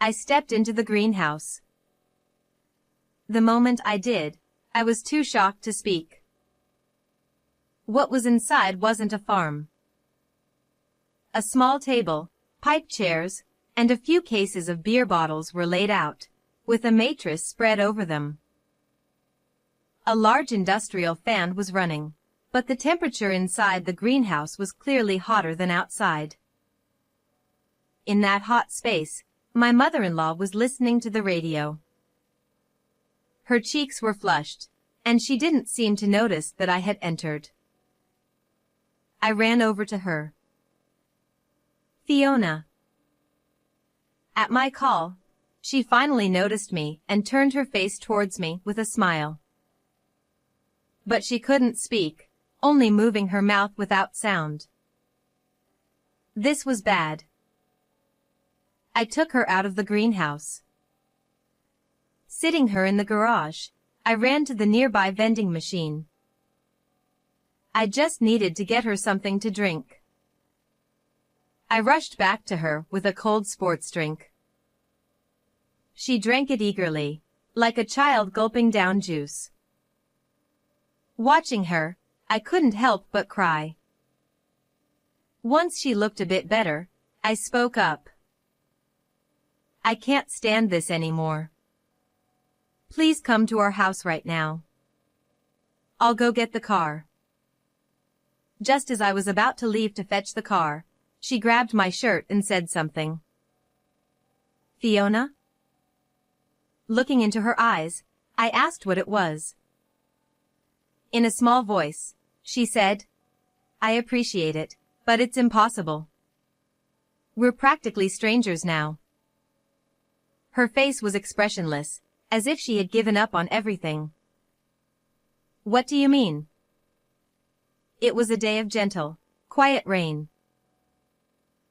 I stepped into the greenhouse. The moment I did, I was too shocked to speak. What was inside wasn't a farm. A small table, pipe chairs, and a few cases of beer bottles were laid out, with a mattress spread over them. A large industrial fan was running, but the temperature inside the greenhouse was clearly hotter than outside. In that hot space, my mother-in-law was listening to the radio. Her cheeks were flushed, and she didn't seem to notice that I had entered. I ran over to her. "Fiona." At my call, she finally noticed me and turned her face towards me with a smile. But she couldn't speak, only moving her mouth without sound. This was bad. I took her out of the greenhouse. Sitting her in the garage, I ran to the nearby vending machine. I just needed to get her something to drink. I rushed back to her with a cold sports drink. She drank it eagerly, like a child gulping down juice. Watching her, I couldn't help but cry. Once she looked a bit better, I spoke up. "I can't stand this anymore. Please come to our house right now. I'll go get the car." Just as I was about to leave to fetch the car, she grabbed my shirt and said something. "Fiona?" Looking into her eyes, I asked what it was. In a small voice, she said, "I appreciate it, but it's impossible. We're practically strangers now." Her face was expressionless, as if she had given up on everything. "What do you mean?" It was a day of gentle, quiet rain.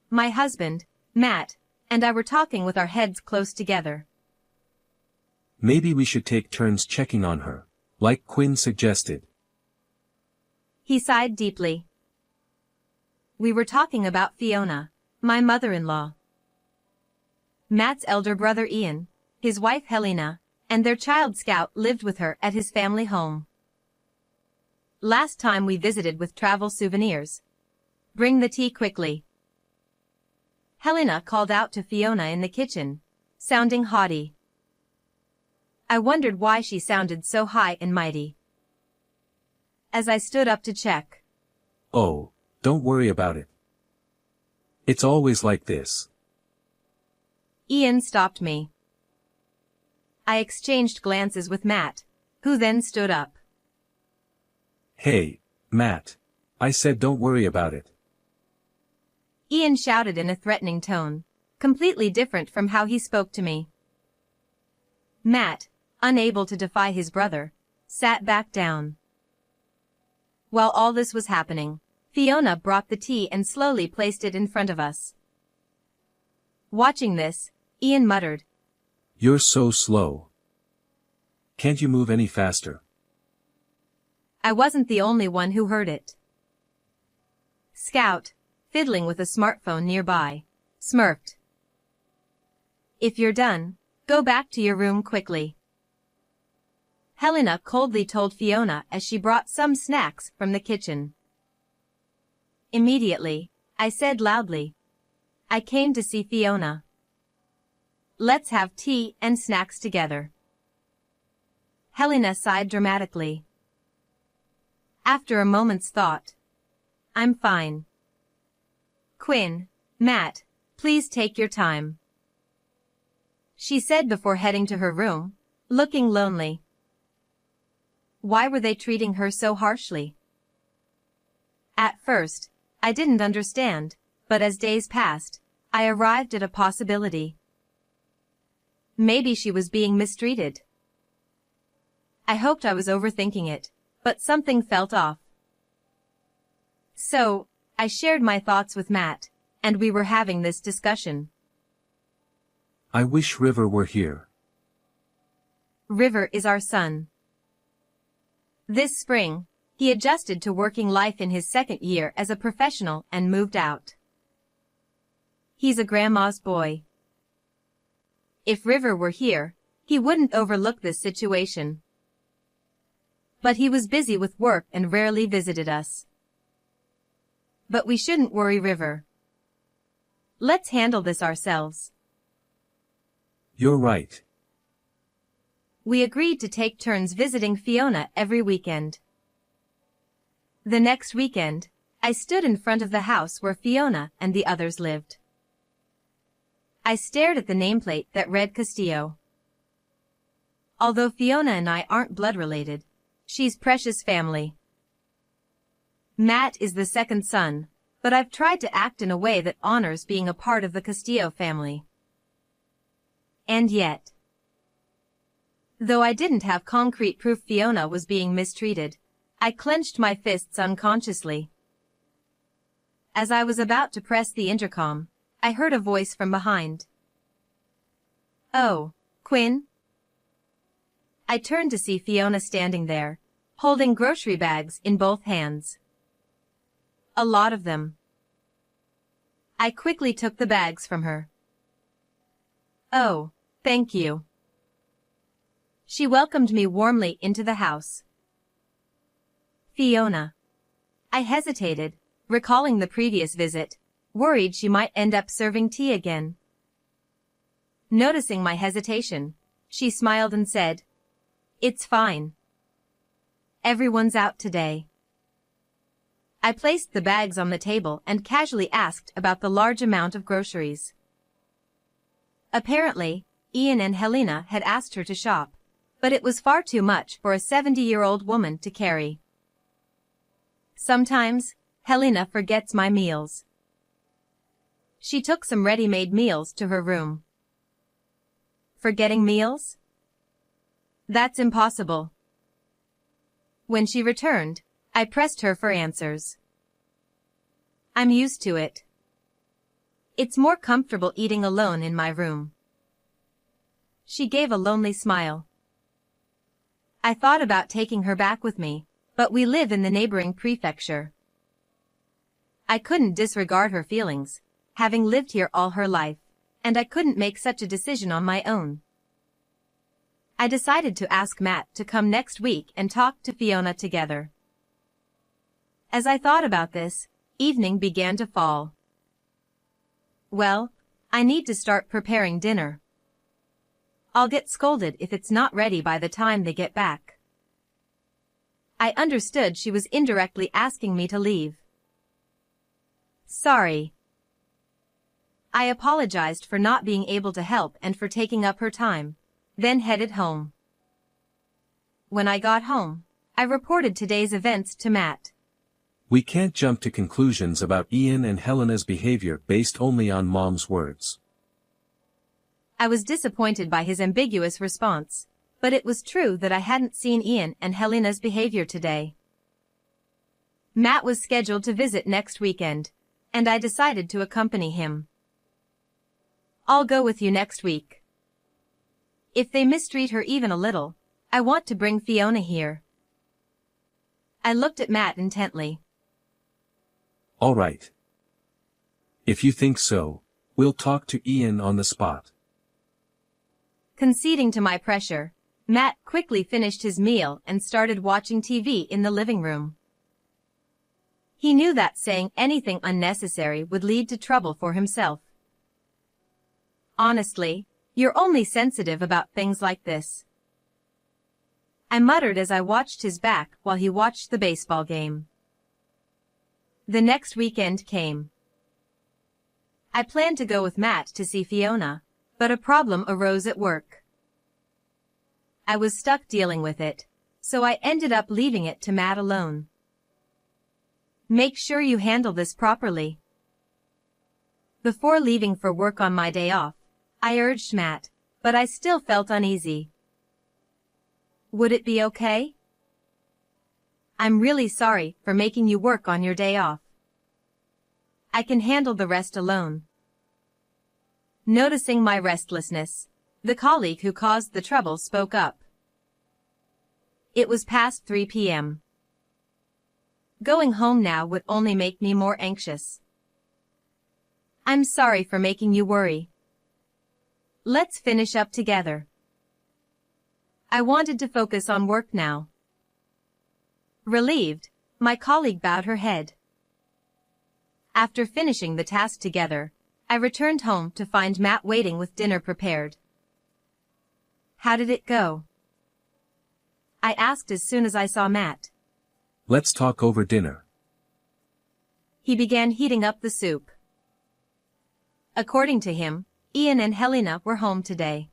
My husband, Matt, and I were talking with our heads close together. "Maybe we should take turns checking on her, like Quinn suggested." He sighed deeply. We were talking about Fiona, my mother-in-law. Matt's elder brother Ian, his wife Helena, and their child Scout lived with her at his family home. Last time we visited with travel souvenirs. "Bring the tea quickly." Helena called out to Fiona in the kitchen, sounding haughty. I wondered why she sounded so high and mighty. As I stood up to check. "Oh, don't worry about it. It's always like this." Ian stopped me. I exchanged glances with Matt, who then stood up. "Hey, Matt. I said don't worry about it." Ian shouted in a threatening tone, completely different from how he spoke to me. Matt, unable to defy his brother, sat back down. While all this was happening, Fiona brought the tea and slowly placed it in front of us. Watching this, Ian muttered, "You're so slow. Can't you move any faster?" I wasn't the only one who heard it. Scout, fiddling with a smartphone nearby, smirked. "If you're done, go back to your room quickly." Helena coldly told Fiona as she brought some snacks from the kitchen. Immediately, I said loudly, "I came to see Fiona. Let's have tea and snacks together." Helena sighed dramatically. After a moment's thought, "I'm fine. Quinn, Matt, please take your time," she said before heading to her room, looking lonely. Why were they treating her so harshly? At first, I didn't understand, but as days passed, I arrived at a possibility. Maybe she was being mistreated. I hoped I was overthinking it, but something felt off. So, I shared my thoughts with Matt, and we were having this discussion. "I wish River were here." River is our son. This spring, he adjusted to working life in his second year as a professional and moved out. He's a grandma's boy. If River were here, he wouldn't overlook this situation. But he was busy with work and rarely visited us. But we shouldn't worry River. Let's handle this ourselves. You're right. We agreed to take turns visiting Fiona every weekend. The next weekend, I stood in front of the house where Fiona and the others lived. I stared at the nameplate that read Castillo. Although Fiona and I aren't blood related, she's precious family. Matt is the second son, but I've tried to act in a way that honors being a part of the Castillo family. And yet, though I didn't have concrete proof Fiona was being mistreated, I clenched my fists unconsciously. As I was about to press the intercom, I heard a voice from behind. "Oh, Quinn?" I turned to see Fiona standing there, holding grocery bags in both hands. A lot of them. I quickly took the bags from her. "Oh, thank you." She welcomed me warmly into the house. "Fiona." I hesitated, recalling the previous visit, worried she might end up serving tea again. Noticing my hesitation, she smiled and said, "It's fine. Everyone's out today." I placed the bags on the table and casually asked about the large amount of groceries. Apparently, Ian and Helena had asked her to shop, but it was far too much for a 70-year-old woman to carry. Sometimes, Helena forgets my meals. She took some ready-made meals to her room. Forgetting meals? That's impossible. When she returned, I pressed her for answers. "I'm used to it. It's more comfortable eating alone in my room." She gave a lonely smile. I thought about taking her back with me, but we live in the neighboring prefecture. I couldn't disregard her feelings, having lived here all her life, and I couldn't make such a decision on my own. I decided to ask Matt to come next week and talk to Fiona together. As I thought about this, evening began to fall. Well, I need to start preparing dinner. I'll get scolded if it's not ready by the time they get back. I understood she was indirectly asking me to leave. Sorry. I apologized for not being able to help and for taking up her time, then headed home. When I got home, I reported today's events to Matt. We can't jump to conclusions about Ian and Helena's behavior based only on Mom's words. I was disappointed by his ambiguous response, but it was true that I hadn't seen Ian and Helena's behavior today. Matt was scheduled to visit next weekend, and I decided to accompany him. "I'll go with you next week. If they mistreat her even a little, I want to bring Fiona here." I looked at Matt intently. All right. If you think so, we'll talk to Ian on the spot. Conceding to my pressure, Matt quickly finished his meal and started watching TV in the living room. He knew that saying anything unnecessary would lead to trouble for himself. "Honestly, you're only sensitive about things like this," I muttered as I watched his back while he watched the baseball game. The next weekend came. I planned to go with Matt to see Fiona, but a problem arose at work. I was stuck dealing with it, so I ended up leaving it to Matt alone. "Make sure you handle this properly." Before leaving for work on my day off, I urged Matt, but I still felt uneasy. "Would it be okay? I'm really sorry for making you work on your day off. I can handle the rest alone." Noticing my restlessness, the colleague who caused the trouble spoke up. It was past 3 p.m. Going home now would only make me more anxious. "I'm sorry for making you worry. Let's finish up together. I wanted to focus on work now. Relieved, my colleague bowed her head. After finishing the task together, I returned home to find Matt waiting with dinner prepared. How did it go? I asked as soon as I saw Matt. Let's talk over dinner. He began heating up the soup. According to him, Ian and Helena were home today.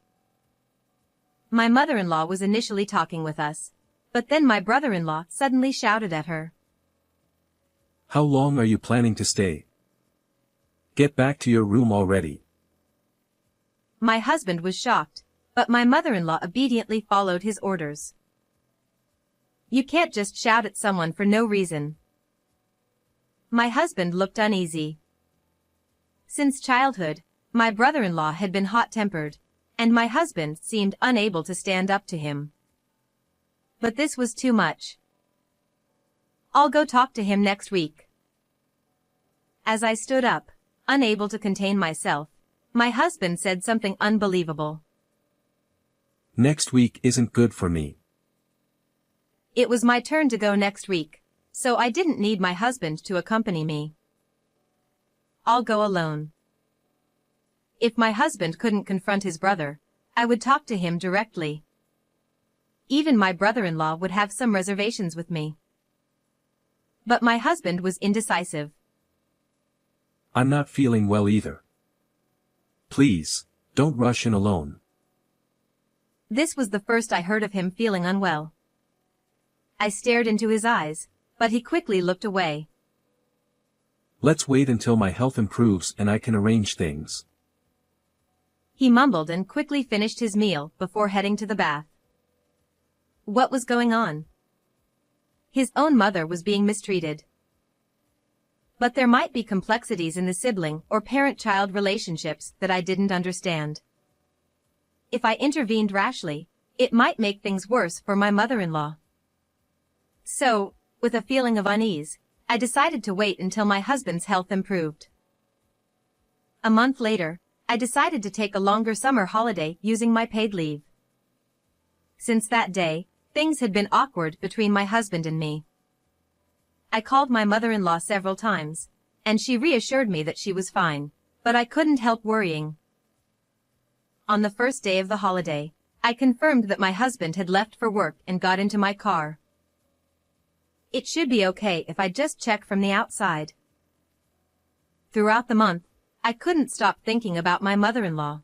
My mother-in-law was initially talking with us, but then my brother-in-law suddenly shouted at her. How long are you planning to stay? Get back to your room already. My husband was shocked, but my mother-in-law obediently followed his orders. You can't just shout at someone for no reason. My husband looked uneasy. Since childhood, my brother-in-law had been hot-tempered, and my husband seemed unable to stand up to him. But this was too much. I'll go talk to him next week. As I stood up, unable to contain myself, my husband said something unbelievable. Next week isn't good for me. It was my turn to go next week, so I didn't need my husband to accompany me. I'll go alone. If my husband couldn't confront his brother, I would talk to him directly. Even my brother-in-law would have some reservations with me. But my husband was indecisive. I'm not feeling well either. Please, don't rush in alone. This was the first I heard of him feeling unwell. I stared into his eyes, but he quickly looked away. Let's wait until my health improves and I can arrange things. He mumbled and quickly finished his meal before heading to the bath. What was going on? His own mother was being mistreated. But there might be complexities in the sibling or parent-child relationships that I didn't understand. If I intervened rashly, it might make things worse for my mother-in-law. So, with a feeling of unease, I decided to wait until my husband's health improved. A month later, I decided to take a longer summer holiday using my paid leave. Since that day, things had been awkward between my husband and me. I called my mother-in-law several times, and she reassured me that she was fine, but I couldn't help worrying. On the first day of the holiday, I confirmed that my husband had left for work and got into my car. It should be okay if I just check from the outside. Throughout the month, I couldn't stop thinking about my mother-in-law.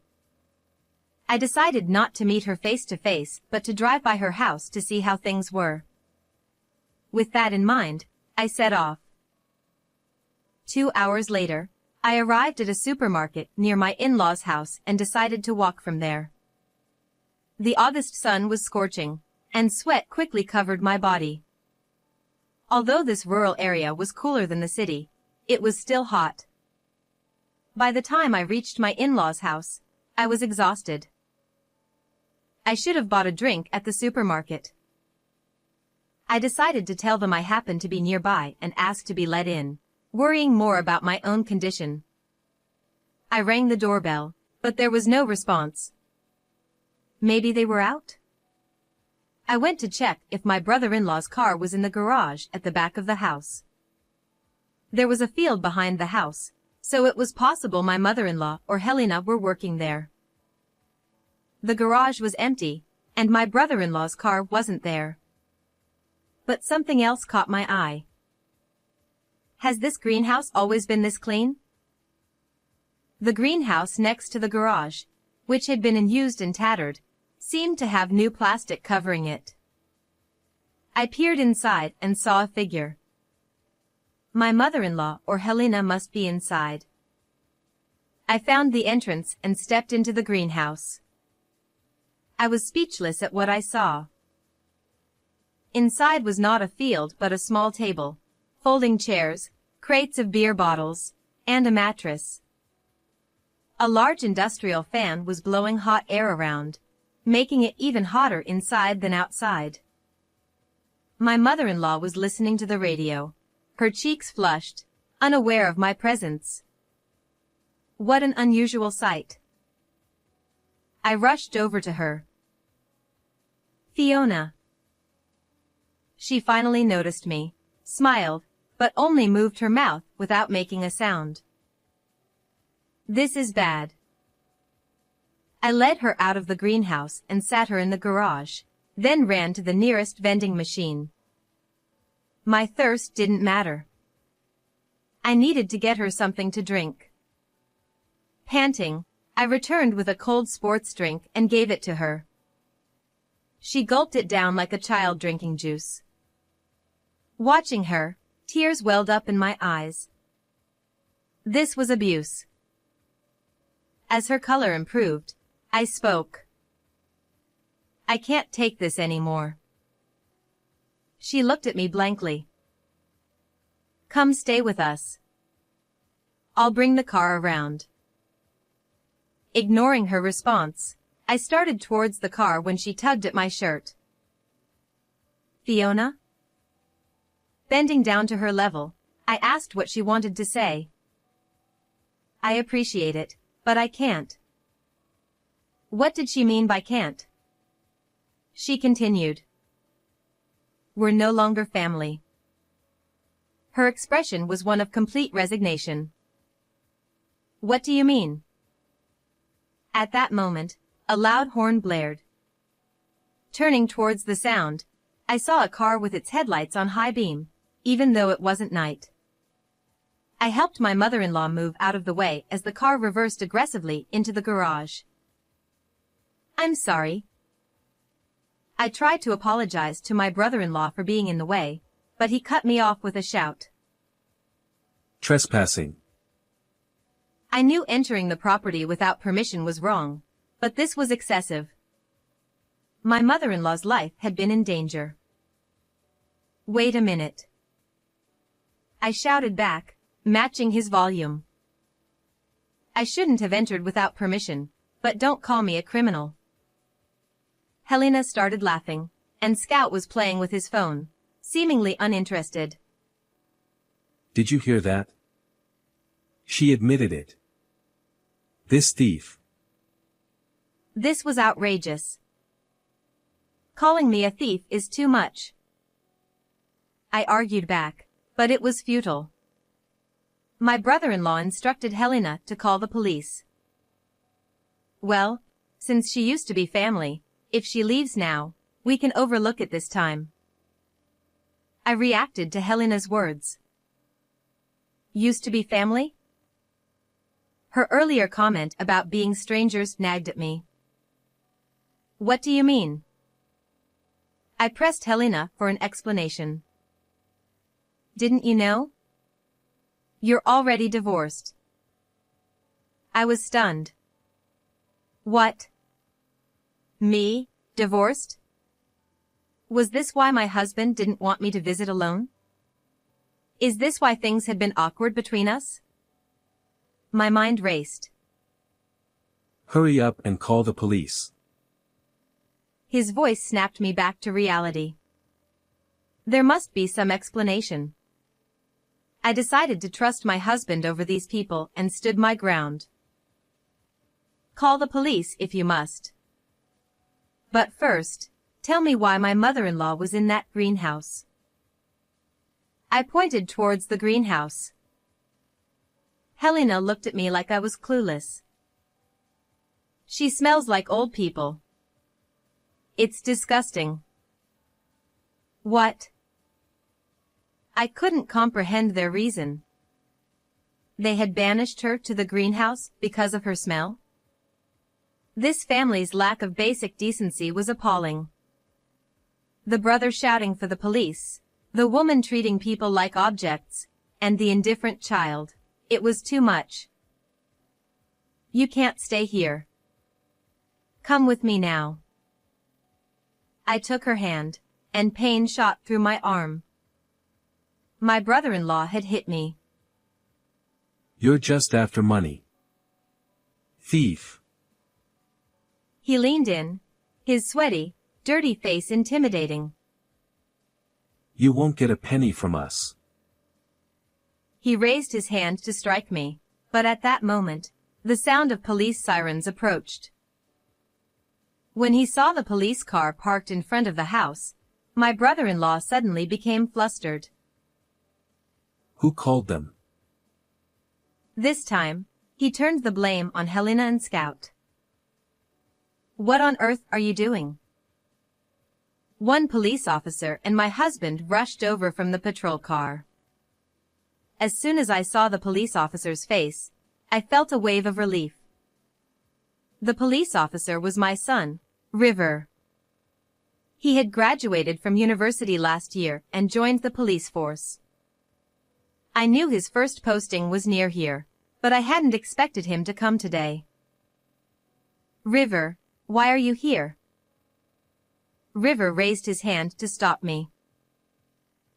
I decided not to meet her face to face, but to drive by her house to see how things were. With that in mind, I set off. 2 hours later, I arrived at a supermarket near my in-laws' house and decided to walk from there. The August sun was scorching, and sweat quickly covered my body. Although this rural area was cooler than the city, it was still hot. By the time I reached my in-laws' house, I was exhausted. I should have bought a drink at the supermarket. I decided to tell them I happened to be nearby and asked to be let in, worrying more about my own condition. I rang the doorbell, but there was no response. Maybe they were out? I went to check if my brother-in-law's car was in the garage at the back of the house. There was a field behind the house, so it was possible my mother-in-law or Helena were working there. The garage was empty, and my brother-in-law's car wasn't there. But something else caught my eye. Has this greenhouse always been this clean? The greenhouse next to the garage, which had been unused and tattered, seemed to have new plastic covering it. I peered inside and saw a figure. My mother-in-law or Helena must be inside. I found the entrance and stepped into the greenhouse. I was speechless at what I saw. Inside was not a field but a small table, folding chairs, crates of beer bottles, and a mattress. A large industrial fan was blowing hot air around, making it even hotter inside than outside. My mother-in-law was listening to the radio, her cheeks flushed, unaware of my presence. What an unusual sight. I rushed over to her. Fiona. She finally noticed me, smiled, but only moved her mouth without making a sound. This is bad. I led her out of the greenhouse and sat her in the garage, then ran to the nearest vending machine. My thirst didn't matter. I needed to get her something to drink. Panting, I returned with a cold sports drink and gave it to her. She gulped it down like a child drinking juice. Watching her, tears welled up in my eyes. This was abuse. As her color improved, I spoke. I can't take this anymore. She looked at me blankly. Come stay with us. I'll bring the car around. Ignoring her response, I started towards the car when she tugged at my shirt. Fiona? Bending down to her level, I asked what she wanted to say. I appreciate it, but I can't. What did she mean by can't? She continued. We're no longer family. Her expression was one of complete resignation. What do you mean? At that moment, a loud horn blared. Turning towards the sound, I saw a car with its headlights on high beam, even though it wasn't night. I helped my mother-in-law move out of the way as the car reversed aggressively into the garage. I'm sorry. I tried to apologize to my brother-in-law for being in the way, but he cut me off with a shout. Trespassing. I knew entering the property without permission was wrong, but this was excessive. My mother-in-law's life had been in danger. Wait a minute. I shouted back, matching his volume. I shouldn't have entered without permission, but don't call me a criminal. Helena started laughing, and Scout was playing with his phone, seemingly uninterested. Did you hear that? She admitted it. This thief. This was outrageous. Calling me a thief is too much. I argued back, but it was futile. My brother-in-law instructed Helena to call the police. Well, since she used to be family, if she leaves now, we can overlook it this time. I reacted to Helena's words. Used to be family? Her earlier comment about being strangers nagged at me. What do you mean? I pressed Helena for an explanation. Didn't you know? You're already divorced. I was stunned. What? Me, divorced? Was this why my husband didn't want me to visit alone? Is this why things had been awkward between us? My mind raced. Hurry up and call the police. His voice snapped me back to reality. There must be some explanation. I decided to trust my husband over these people and stood my ground. Call the police if you must. But first, tell me why my mother-in-law was in that greenhouse. I pointed towards the greenhouse. Helena looked at me like I was clueless. She smells like old people. It's disgusting. What? I couldn't comprehend their reason. They had banished her to the greenhouse because of her smell? This family's lack of basic decency was appalling. The brother shouting for the police, the woman treating people like objects, and the indifferent child. It was too much. You can't stay here. Come with me now. I took her hand, and pain shot through my arm. My brother-in-law had hit me. You're just after money. Thief. He leaned in, his sweaty, dirty face intimidating. You won't get a penny from us. He raised his hand to strike me, but at that moment, the sound of police sirens approached. When he saw the police car parked in front of the house, my brother-in-law suddenly became flustered. Who called them? This time, he turned the blame on Helena and Scout. What on earth are you doing? One police officer and my husband rushed over from the patrol car. As soon as I saw the police officer's face, I felt a wave of relief. The police officer was my son, River. He had graduated from university last year and joined the police force. I knew his first posting was near here, but I hadn't expected him to come today. River, why are you here? River raised his hand to stop me.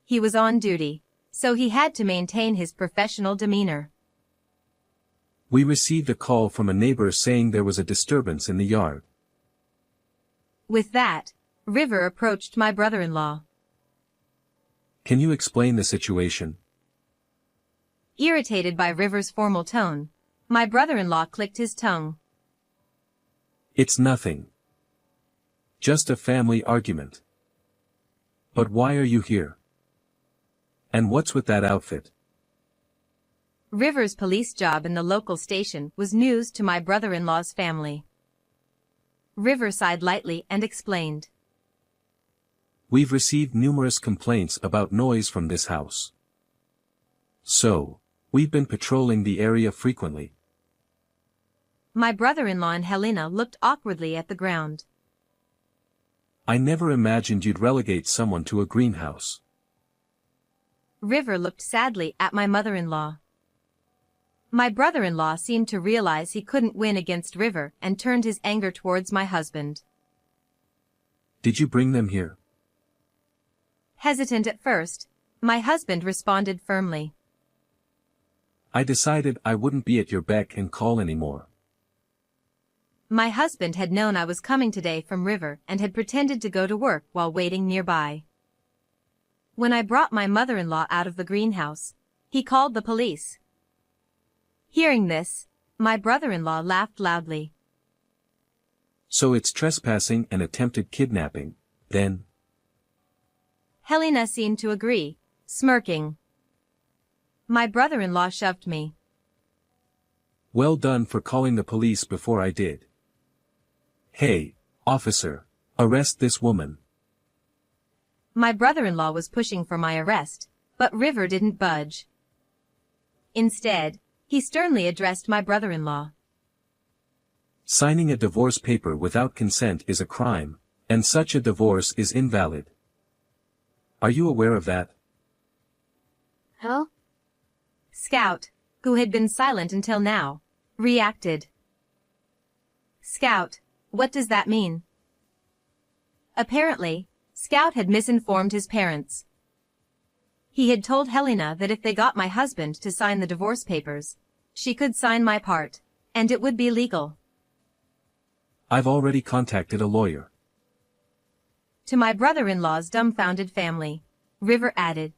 He was on duty, so he had to maintain his professional demeanor. We received a call from a neighbor saying there was a disturbance in the yard. With that, River approached my brother-in-law. Can you explain the situation? Irritated by River's formal tone, my brother-in-law clicked his tongue. It's nothing. Just a family argument. But why are you here? And what's with that outfit? River's police job in the local station was news to my brother-in-law's family. River sighed lightly and explained. We've received numerous complaints about noise from this house. So, we've been patrolling the area frequently. My brother-in-law and Helena looked awkwardly at the ground. I never imagined you'd relegate someone to a greenhouse. River looked sadly at my mother-in-law. My brother-in-law seemed to realize he couldn't win against River and turned his anger towards my husband. Did you bring them here? Hesitant at first, my husband responded firmly. I decided I wouldn't be at your beck and call anymore. My husband had known I was coming today from River and had pretended to go to work while waiting nearby. When I brought my mother-in-law out of the greenhouse, he called the police. Hearing this, my brother-in-law laughed loudly. So it's trespassing and attempted kidnapping, then? Helena seemed to agree, smirking. My brother-in-law shoved me. Well done for calling the police before I did. Hey, officer, arrest this woman. My brother-in-law was pushing for my arrest, but River didn't budge. Instead, he sternly addressed my brother-in-law. Signing a divorce paper without consent is a crime, and such a divorce is invalid. Are you aware of that? Huh? Scout, who had been silent until now, reacted. Scout, what does that mean? Apparently, Scout had misinformed his parents. He had told Helena that if they got my husband to sign the divorce papers, she could sign my part, and it would be legal. I've already contacted a lawyer. To my brother-in-law's dumbfounded family, River added.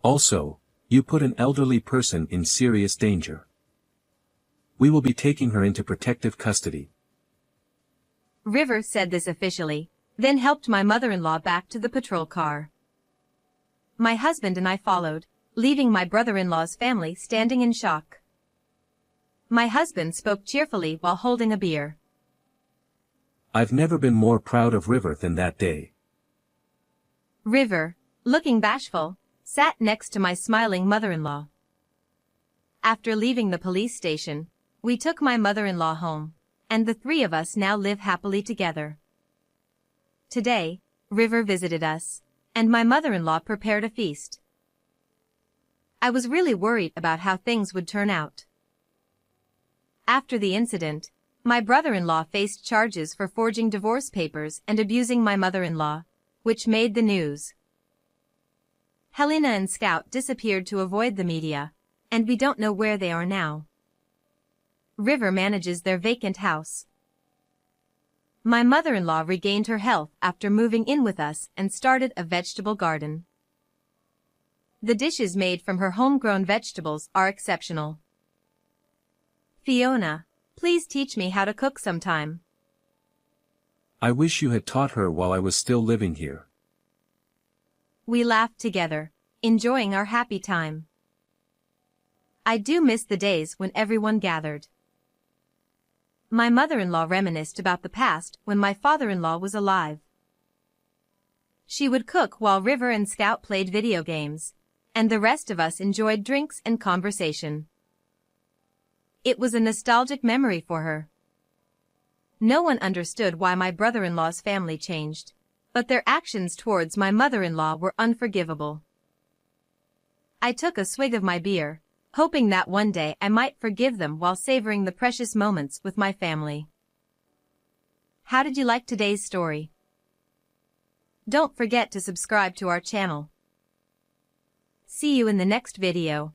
Also, you put an elderly person in serious danger. We will be taking her into protective custody. River said this officially, then helped my mother-in-law back to the patrol car. My husband and I followed, leaving my brother-in-law's family standing in shock. My husband spoke cheerfully while holding a beer. I've never been more proud of River than that day. River, looking bashful, sat next to my smiling mother-in-law. After leaving the police station, we took my mother-in-law home, and the three of us now live happily together. Today, River visited us, and my mother-in-law prepared a feast. I was really worried about how things would turn out. After the incident, my brother-in-law faced charges for forging divorce papers and abusing my mother-in-law, which made the news. Helena and Scout disappeared to avoid the media, and we don't know where they are now. River manages their vacant house. My mother-in-law regained her health after moving in with us and started a vegetable garden. The dishes made from her homegrown vegetables are exceptional. Fiona, please teach me how to cook sometime. I wish you had taught her while I was still living here. We laughed together, enjoying our happy time. I do miss the days when everyone gathered. My mother-in-law reminisced about the past when my father-in-law was alive. She would cook while River and Scout played video games, and the rest of us enjoyed drinks and conversation. It was a nostalgic memory for her. No one understood why my brother-in-law's family changed, but their actions towards my mother-in-law were unforgivable. I took a swig of my beer, hoping that one day I might forgive them while savoring the precious moments with my family. How did you like today's story? Don't forget to subscribe to our channel. See you in the next video.